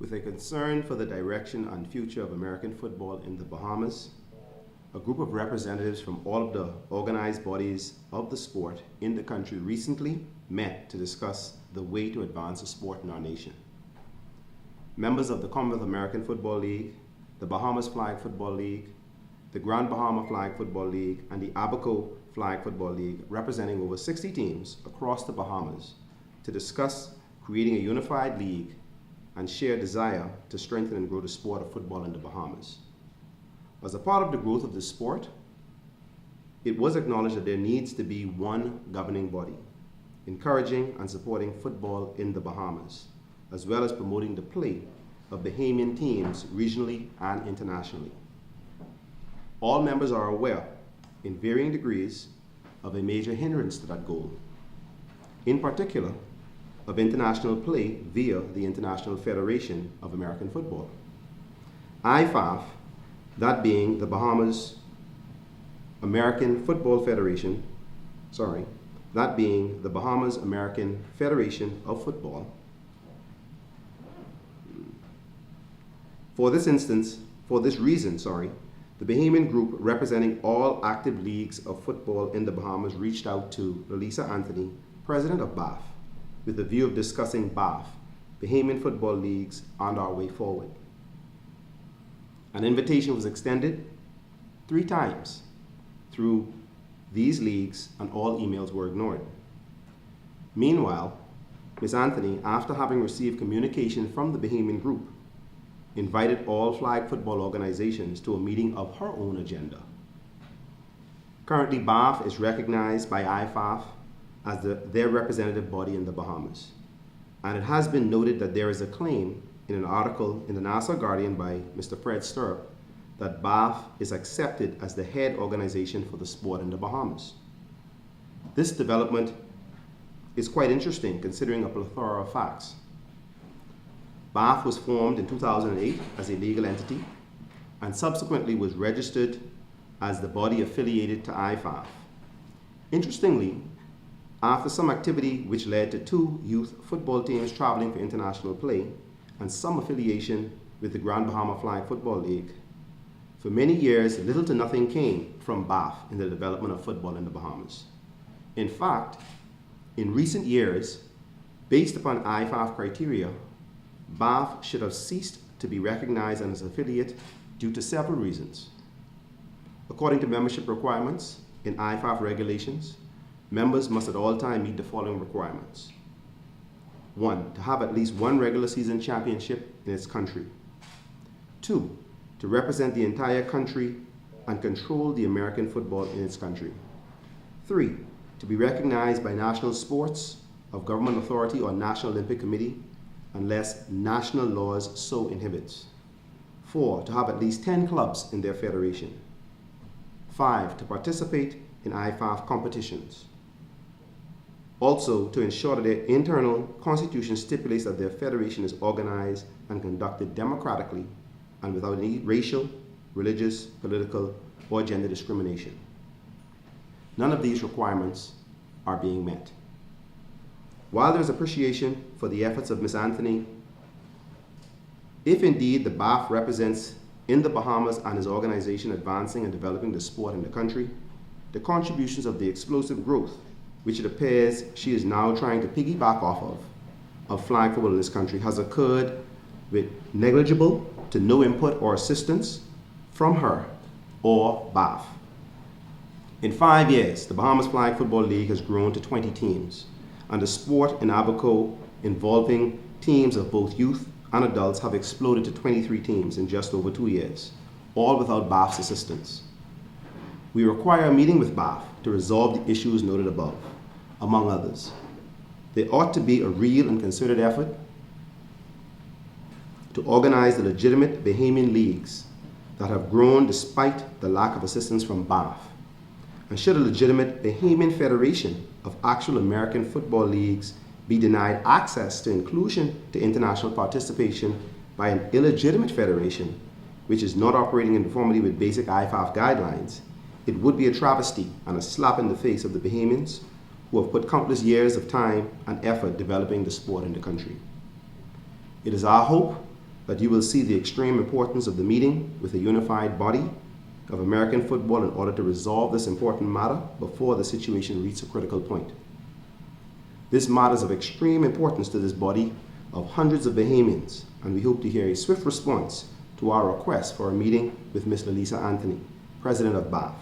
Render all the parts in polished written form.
With a concern for the direction and future of American football in the Bahamas, a group of representatives from all of the organized bodies of the sport in the country recently met to discuss the way to advance the sport in our nation. Members of the Commonwealth American Football League, the Bahamas Flag Football League, the Grand Bahama Flag Football League, and the Abaco Flag Football League, representing over 60 teams across the Bahamas, to discuss creating a unified league and share desire to strengthen and grow the sport of football in the Bahamas. As a part of the growth of the sport, it was acknowledged that there needs to be one governing body, encouraging and supporting football in the Bahamas, as well as promoting the play of Bahamian teams regionally and internationally. All members are aware, in varying degrees, of a major hindrance to that goal. In particular, of international play via the International Federation of American Football. IFAF, that being the Bahamas American Football Federation, that being the Bahamas American Federation of Football. For this reason, the Bahamian group representing all active leagues of football in the Bahamas reached out to Lalisa Anthony, president of BAFF, with the view of discussing BAFF, Bahamian football leagues, and our way forward. An invitation was extended 3 times through these leagues, and all emails were ignored. Meanwhile, Ms. Anthony, after having received communication from the Bahamian group, invited all flag football organizations to a meeting of her own agenda. Currently, BAFF is recognized by IFAF as their representative body in the Bahamas. And it has been noted that there is a claim in an article in the Nassau Guardian by Mr. Fred Stirrup that BAFF is accepted as the head organization for the sport in the Bahamas. This development is quite interesting considering a plethora of facts. BAFF was formed in 2008 as a legal entity and subsequently was registered as the body affiliated to IFAF. Interestingly, after some activity which led to 2 youth football teams traveling for international play and some affiliation with the Grand Bahama Flag Football League, for many years little to nothing came from BAFF in the development of football in the Bahamas. In fact, in recent years, based upon IFAF criteria, BAFF should have ceased to be recognized as an affiliate due to several reasons. According to membership requirements in IFAF regulations, members must at all times meet the following requirements. 1, to have at least 1 regular season championship in its country. 2, to represent the entire country and control the American football in its country. 3, to be recognized by national sports of government authority or National Olympic Committee unless national laws so inhibits. 4, to have at least 10 clubs in their federation. 5, to participate in IFAF competitions. Also, to ensure that their internal constitution stipulates that their federation is organized and conducted democratically and without any racial, religious, political, or gender discrimination. None of these requirements are being met. While there is appreciation for the efforts of Ms. Anthony, if indeed the BAFF represents in the Bahamas and his organization advancing and developing the sport in the country, the contributions of the explosive growth, which it appears she is now trying to piggyback off of flag football in this country, has occurred with negligible to no input or assistance from her or BAFF. In 5 years, the Bahamas Flag Football League has grown to 20 teams, and the sport in Abaco involving teams of both youth and adults have exploded to 23 teams in just over 2 years, all without BAFF's assistance. We require a meeting with BAFF to resolve the issues noted above, among others. There ought to be a real and concerted effort to organize the legitimate Bahamian leagues that have grown despite the lack of assistance from BAFF. And should a legitimate Bahamian federation of actual American football leagues be denied access to inclusion to international participation by an illegitimate federation, which is not operating in conformity with basic IFAF guidelines, it would be a travesty and a slap in the face of the Bahamians who have put countless years of time and effort developing the sport in the country. It is our hope that you will see the extreme importance of the meeting with a unified body of American football in order to resolve this important matter before the situation reaches a critical point. This matter is of extreme importance to this body of hundreds of Bahamians, and we hope to hear a swift response to our request for a meeting with Ms. Lalisa Anthony, President of BAFF,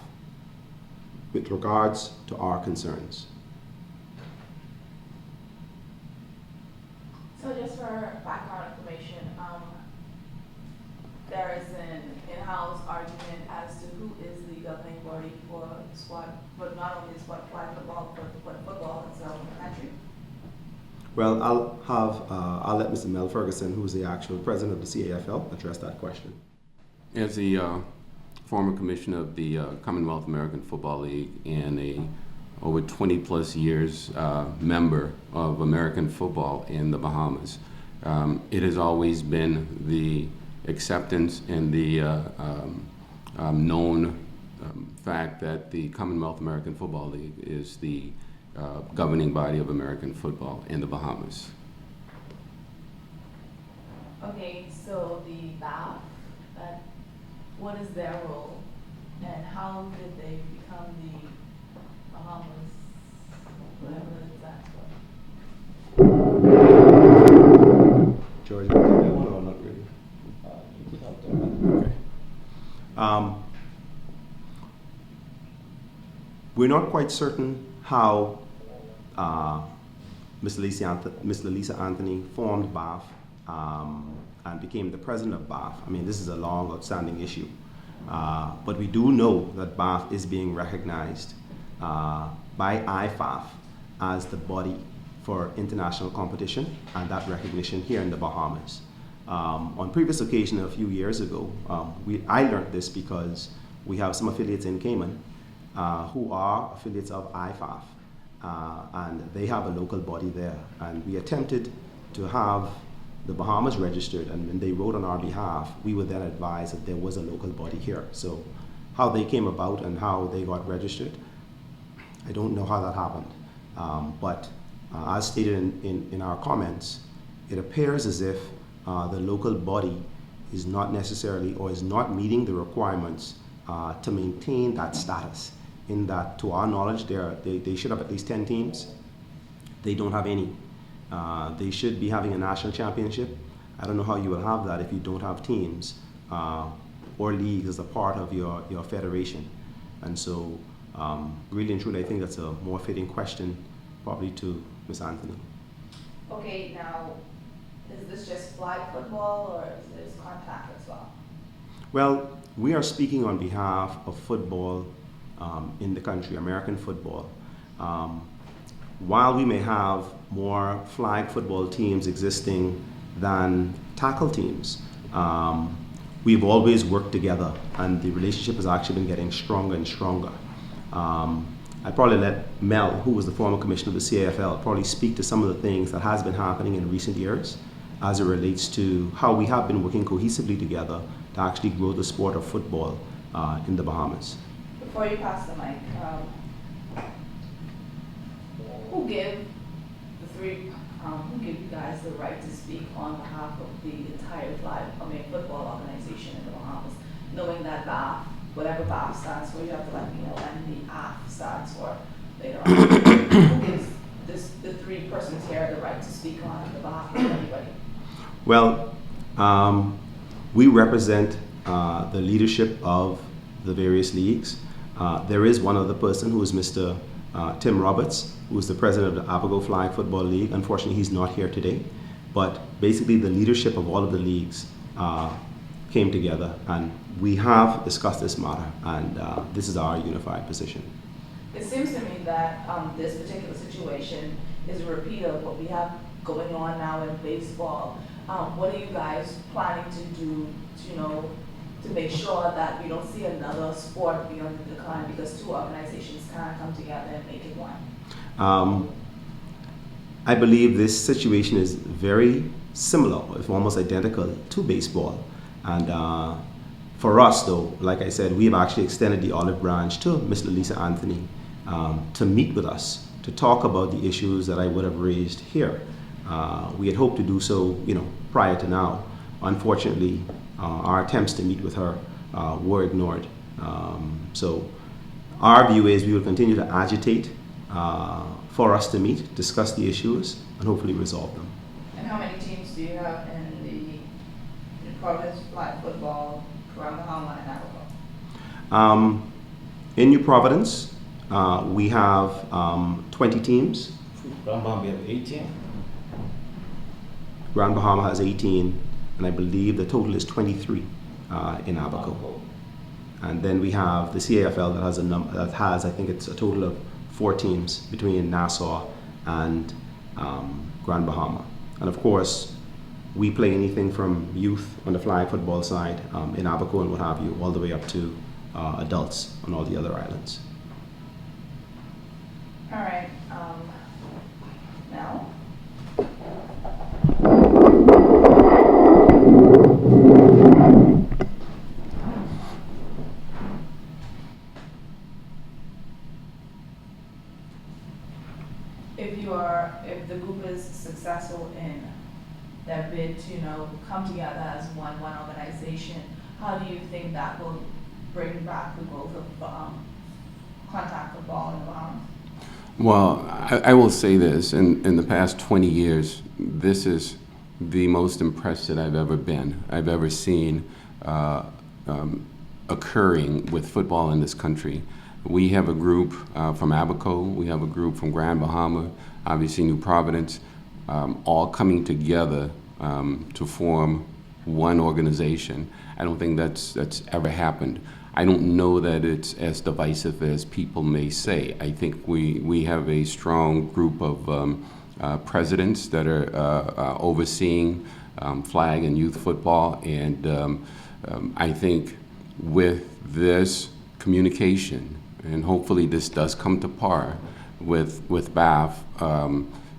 with regards to our concerns. So just for background information, there is an in-house argument as to who is the governing body for squad, but not only squad flag football, but football itself in the country. Well, I'll let Mr. Mel Ferguson, who's the actual president of the CAFL, address that question. As the former commissioner of the Commonwealth American Football League and a over 20 plus years member of American football in the Bahamas, it has always been the acceptance and the known fact that the Commonwealth American Football League is the governing body of American football in the Bahamas. Okay, so the BAFF, what is their role, and how did they become the Bahamas, whatever that's for? George, you want to take that one or not really? Okay. We're not quite certain how Ms. Lalisa Anthony formed BAFF and became the president of BAFF. I mean, this is a long, outstanding issue. But we do know that BAFF is being recognized by IFAF as the body for international competition, and that recognition here in the Bahamas. On previous occasion a few years ago, I learned this because we have some affiliates in Cayman who are affiliates of IFAF, and they have a local body there. And we attempted to have the Bahamas registered, and when they wrote on our behalf, we were then advised that there was a local body here. So how they came about and how they got registered, I don't know how that happened. But as stated in our comments, it appears as if the local body is not necessarily or is not meeting the requirements to maintain that status. In that, to our knowledge, they should have at least 10 teams. They don't have any. They should be having a national championship. I don't know how you will have that if you don't have teams or leagues as a part of your federation. And so, really and truly, I think that's a more fitting question probably to Ms. Anthony. Okay, now, is this just flag football or is this contact as well? Well, we are speaking on behalf of football in the country, American football. While we may have more flag football teams existing than tackle teams, we've always worked together, and the relationship has actually been getting stronger and stronger. I'd probably let Mel, who was the former commissioner of the CAFL, probably speak to some of the things that has been happening in recent years as it relates to how we have been working cohesively together to actually grow the sport of football in the Bahamas. Before you pass the mic, who gave you guys the right to speak on behalf of the entire football organization in the Bahamas, knowing that BAFF, whatever BAFF stands for, you have to let me know, and the AF stands for later on. Who gives the three persons here the right to speak on behalf of everybody? Well, we represent the leadership of the various leagues. There is one other person who is Mr. Tim Roberts, who is the president of the Abago Flag Football League. Unfortunately, he's not here today. But basically, the leadership of all of the leagues came together, and we have discussed this matter, and this is our unified position. It seems to me that this particular situation is a repeat of what we have going on now in baseball. What are you guys planning to do to make sure that we don't see another sport be on the decline because two organizations can't come together and make it one? I believe this situation is very similar, if almost identical, to baseball. And for us, though, like I said, we have actually extended the olive branch to Ms. Lalisa Anthony to meet with us, to talk about the issues that I would have raised here. We had hoped to do so, prior to now. unfortunately, our attempts to meet with her were ignored. So our view is we will continue to agitate for us to meet, discuss the issues, and hopefully resolve them. And how many teams do you have in Providence flag football, around Bahama and Abaco? In New Providence, we have 20 teams. Grand Bahama, we have 18. Grand Bahama has 18, and I believe the total is 23 in Abaco. And then we have the CAFL that has I think it's a total of 4 teams between Nassau and Grand Bahama. And of course, we play anything from youth on the flag football side in Abaco and what have you, all the way up to adults on all the other islands. All right, now. If the group is successful in their bid to, come together as one organization, how do you think that will bring back the growth of contact football in the Bahamas? Well, I will say this, in the past 20 years, this is the most impressed that I've ever seen occurring with football in this country. We have a group from Abaco, we have a group from Grand Bahama, obviously New Providence, all coming together to form one organization. I don't think that's ever happened. I don't know that it's as divisive as people may say. I think we have a strong group of presidents that are overseeing flag and youth football, and I think with this communication, and hopefully this does come to par with BAFF,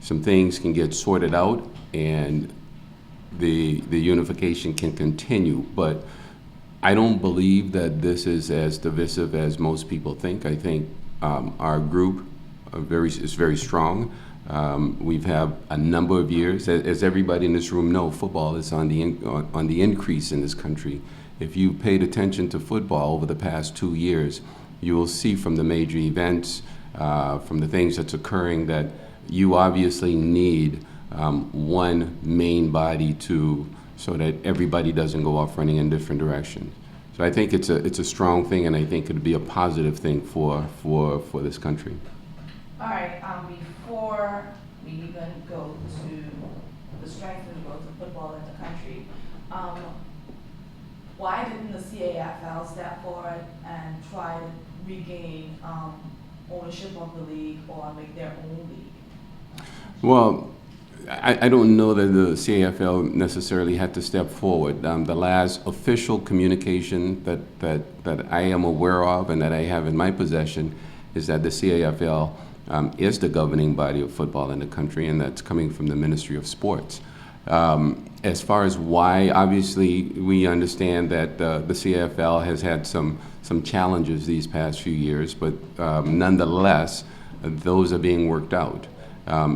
some things can get sorted out and the unification can continue. But I don't believe that this is as divisive as most people think. I think our group is very strong. We've had a number of years, as everybody in this room knows, football is on the increase in this country. If you paid attention to football over the past 2 years, you will see from the major events, from the things that's occurring, that you obviously need one main body so that everybody doesn't go off running in different directions. So I think it's a strong thing, and I think it'd be a positive thing for this country. All right, before we even go to the strength and growth of football in the country, why didn't the CAFL step forward and try to regain ownership of the league or make their own league? Well, I don't know that the CAFL necessarily had to step forward. The last official communication that I am aware of and that I have in my possession is that the CAFL is the governing body of football in the country, and that's coming from the Ministry of Sports. As far as why, obviously we understand that the CAFL has had some challenges these past few years, but nonetheless, those are being worked out.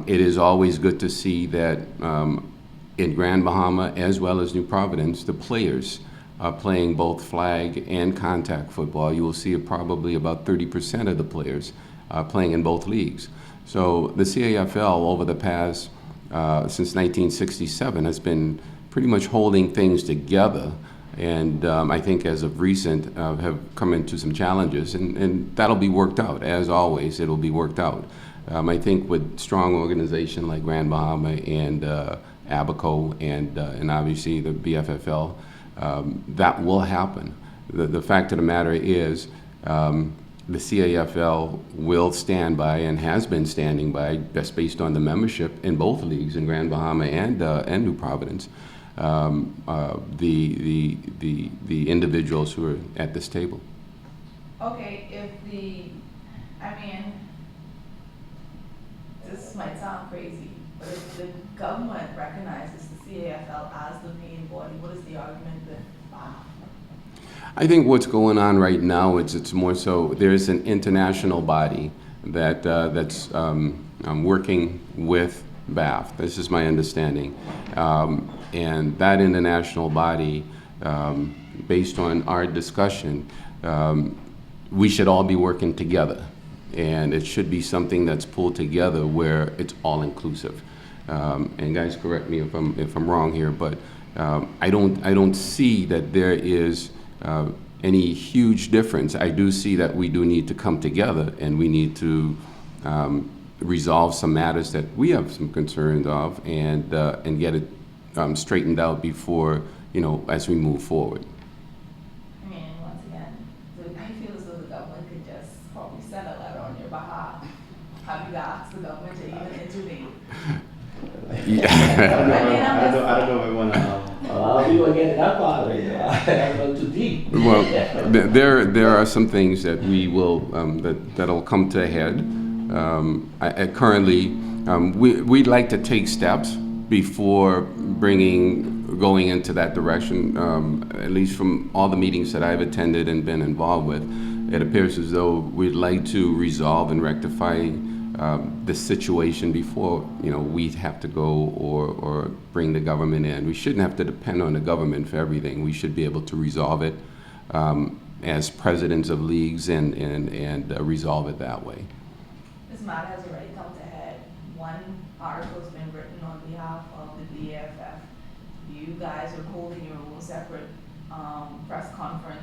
It is always good to see that in Grand Bahama as well as New Providence, the players are playing both flag and contact football. You will see probably about 30% of the players playing in both leagues. So the CAFL over the past, since 1967, has been pretty much holding things together. And I think as of recent have come into some challenges, and that'll be worked out. As always, it'll be worked out. I think with strong organization like Grand Bahama and Abaco and obviously the BFFL, that will happen. The fact of the matter is the CAFL will stand by and has been standing by, that's based on the membership in both leagues, in Grand Bahama and New Providence, the individuals who are at this table. Okay, this might sound crazy, but if the government recognizes the CAFL as the main body, what is the argument with BAFF? I think what's going on right now, it's more so there's an international body that's working with BAFF. This is my understanding. And that international body, based on our discussion, we should all be working together. And it should be something that's pulled together where it's all inclusive. And guys, correct me if I'm wrong here, but I don't see that there is any huge difference. I do see that we do need to come together, and we need to resolve some matters that we have some concerns of, and get it straightened out before, as we move forward. I mean, once again, I feel as though the government could just probably send a letter on your behalf. Have you asked the government to even intervene? I don't know if I want to. We were getting that part right now. I go too deep. Well, there are some things that we will that'll come to a head. Currently, we'd like to take steps before going into that direction. At least from all the meetings that I've attended and been involved with, it appears as though we'd like to resolve and rectify the situation before we'd have to go or bring the government in. We shouldn't have to depend on the government for everything. We should be able to resolve it as presidents of leagues and resolve it that way. This matter has already come to head. One article has been written on behalf of the BAFF. You guys are holding your own separate press conference.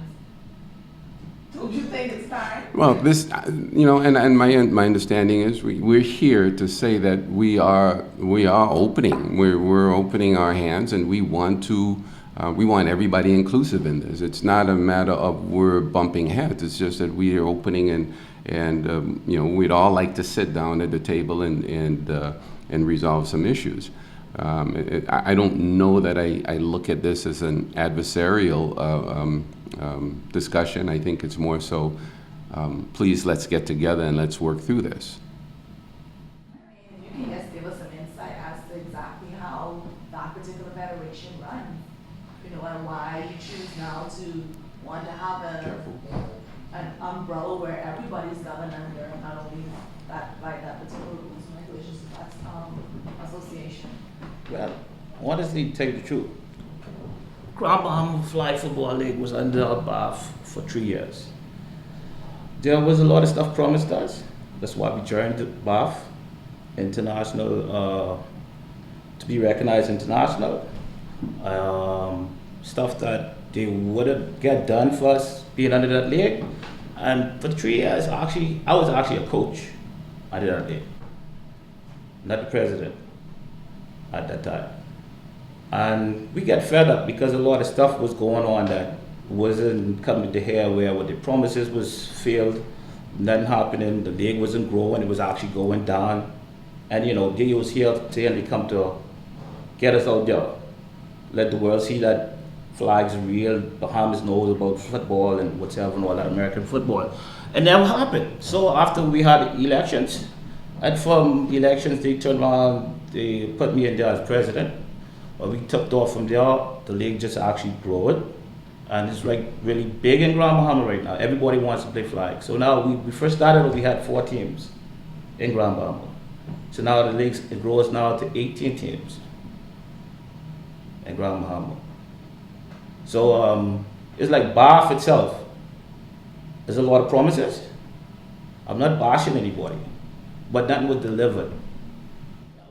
Don't you think it's time? Well, this, and my understanding is we're here to say that we are opening. We're opening our hands, and we want everybody inclusive in this. It's not a matter of we're bumping heads. It's just that we are opening, and we'd all like to sit down at the table and resolve some issues. I don't know that I look at this as an adversarial discussion. I think it's more so, please let's get together and let's work through this. I mean, if you can just give us some insight as to exactly how that particular federation runs, and why you choose now to want to have an umbrella where everybody's governed under, not only that particular rules and regulations of that association. Well, honestly, to tell you the truth, Grand Bahama Flag Football League was under BAFF for 3 years. There was a lot of stuff promised us. That's why we joined BAFF, international, to be recognized international. Stuff that they wouldn't get done for us being under that league. And for 3 years, I was actually a coach under that league, not the president at that time. And we got fed up because a lot of stuff was going on that wasn't coming to here, where what the promises was failed, nothing happening, the league wasn't growing, it was actually going down. And they was here to come to get us out there, let the world see that flag's real, Bahamas knows about football and whatever and all that American football. And never happened. So after we had elections, and from the elections they turned around, they put me in there as president. But we took off from there, the league just actually grew, and it's like really big in Grand Bahama right now. Everybody wants to play flag. So now we first started, we had 4 teams in Grand Bahama. So now the league, it grows now to 18 teams in Grand Bahama. So it's like BAFF itself. There's a lot of promises. I'm not bashing anybody, but nothing was delivered.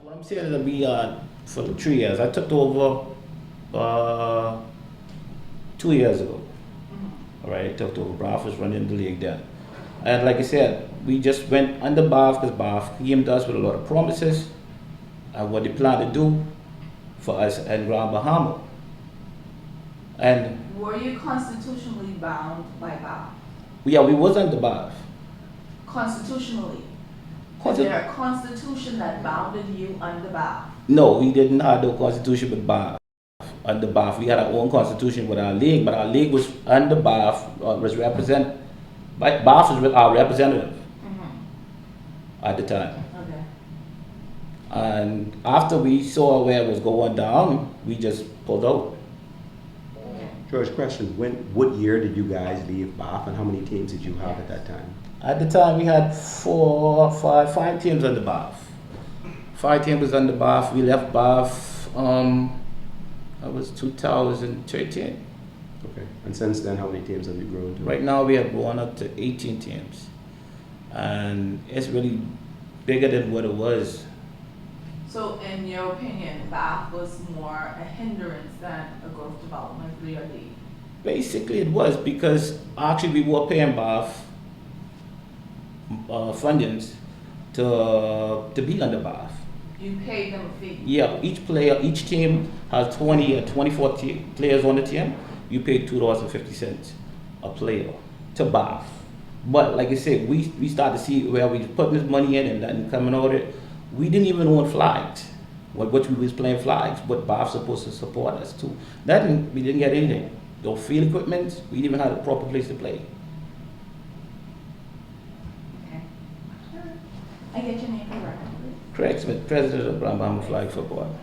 What I'm saying is that we for the 3 years. I took over 2 years ago. All right, I took over. BAFF was running the league then. And like I said, we just went under BAFF because BAFF came to us with a lot of promises and what they plan to do for us in Grand Bahama. And were you constitutionally bound by BAFF? Yeah, we was under BAFF. Constitutionally? Is there a constitution that bounded you under BAFF? No, we didn't have no constitution with BAFF. Under BAFF, we had our own constitution with our league, but our league was under BAFF, was represent. BAFF was our representative at the time. Okay. And after we saw where it was going down, we just pulled out. Okay. George, question, what year did you guys leave BAFF, and how many teams did you have at that time? At the time, we had 5 teams under BAFF. 5 teams under BAFF. We left BAFF That was 2013. Okay. And since then, how many teams have you grown to? Right now we have gone up to 18 teams. And it's really bigger than what it was. So in your opinion, BAFF was more a hindrance than a growth development league? Basically it was, because actually we were paying BAFF fundings to be under BAFF. You paid them a fee? Yeah, each team has 20 or 24 players on the team. You pay $2.50 a player to BAFF. But like I said, we started to see where we was putting this money in and then coming out of it. We didn't even own flags. Which we was playing flags, but BAFF's supposed to support us too. We didn't get anything. No field equipment, we didn't even have a proper place to play. Okay. I get your name for record, please. Craig Smith, president of Brown Bahama Flag Football.